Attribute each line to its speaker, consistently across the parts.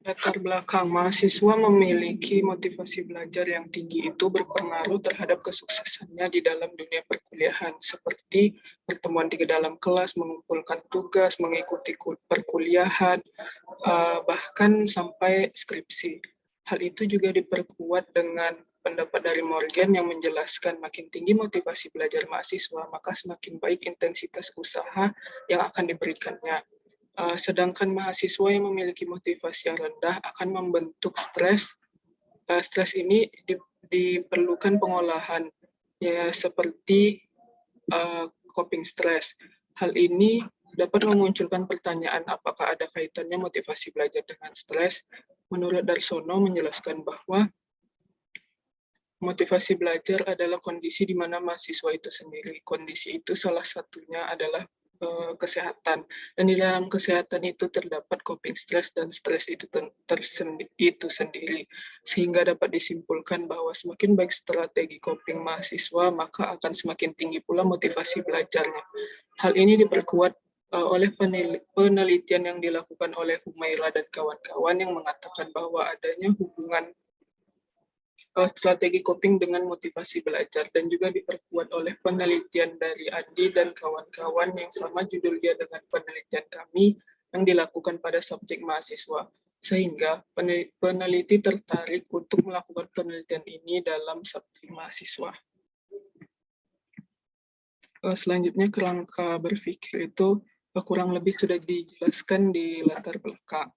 Speaker 1: Latar belakang mahasiswa memiliki motivasi belajar yang tinggi itu berpengaruh terhadap kesuksesannya di dalam dunia perkuliahan, seperti pertemuan di dalam kelas, mengumpulkan tugas, mengikuti perkuliahan, bahkan sampai skripsi. Hal itu juga diperkuat dengan pendapat dari Morgan yang menjelaskan makin tinggi motivasi belajar mahasiswa, maka semakin baik intensitas usaha yang akan diberikannya. Sedangkan mahasiswa yang memiliki motivasi yang rendah akan membentuk stres. Stres ini diperlukan pengolahan, ya seperti coping stress. Hal ini dapat memunculkan pertanyaan apakah ada kaitannya motivasi belajar dengan stres. Menurut Darsono menjelaskan bahwa motivasi belajar adalah kondisi di mana mahasiswa itu sendiri. Kondisi itu salah satunya adalah kesehatan. Dan di dalam kesehatan itu terdapat coping stress dan stres itu sendiri. Sehingga dapat disimpulkan bahwa semakin baik strategi coping mahasiswa, maka akan semakin tinggi pula motivasi belajarnya. Hal ini diperkuat oleh penelitian yang dilakukan oleh Humaira dan kawan-kawan yang mengatakan bahwa adanya hubungan strategi coping dengan motivasi belajar, dan juga diperkuat oleh penelitian dari Andi dan kawan-kawan yang sama judulnya dengan penelitian kami yang dilakukan pada subjek mahasiswa, sehingga peneliti tertarik untuk melakukan penelitian ini dalam subjek mahasiswa. Selanjutnya kerangka berpikir itu kurang lebih sudah dijelaskan di latar belakang.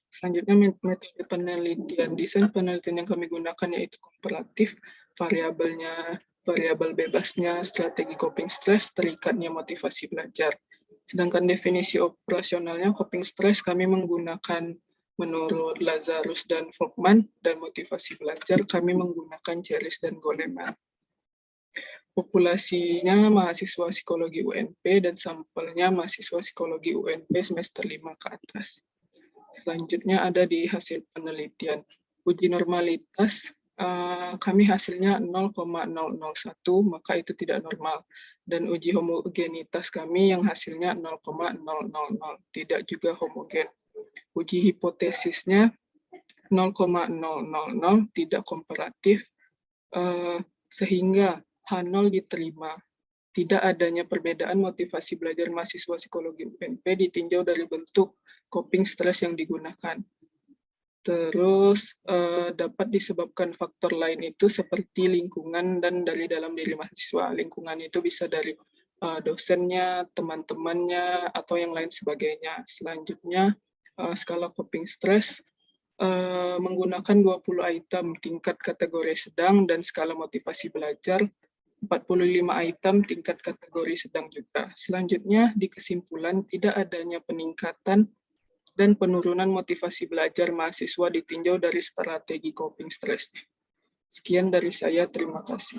Speaker 1: Selanjutnya metode penelitian. Desain penelitian yang kami gunakan yaitu komparatif, variabel bebasnya, strategi coping stress, terikatnya motivasi belajar. Sedangkan definisi operasionalnya coping stress kami menggunakan menurut Lazarus dan Folkman, dan motivasi belajar kami menggunakan Cheris dan Goleman. Populasinya mahasiswa psikologi UNP dan sampelnya mahasiswa psikologi UNP semester 5 ke atas. Selanjutnya ada di hasil penelitian. Uji normalitas, kami hasilnya 0,001, maka itu tidak normal. Dan uji homogenitas kami yang hasilnya 0,000, tidak juga homogen. Uji hipotesisnya 0,000, tidak komparatif, sehingga H0 diterima. Tidak adanya perbedaan motivasi belajar mahasiswa psikologi UNP ditinjau dari bentuk coping stress yang digunakan. Terus dapat disebabkan faktor lain itu seperti lingkungan dan dari dalam diri mahasiswa. Lingkungan itu bisa dari dosennya, teman-temannya, atau yang lain sebagainya. Selanjutnya, skala coping stress menggunakan 20 item tingkat kategori sedang dan skala motivasi belajar 45 item tingkat kategori sedang juga. Selanjutnya, di kesimpulan tidak adanya peningkatan dan penurunan motivasi belajar mahasiswa ditinjau dari strategi coping stress. Sekian dari saya, terima kasih.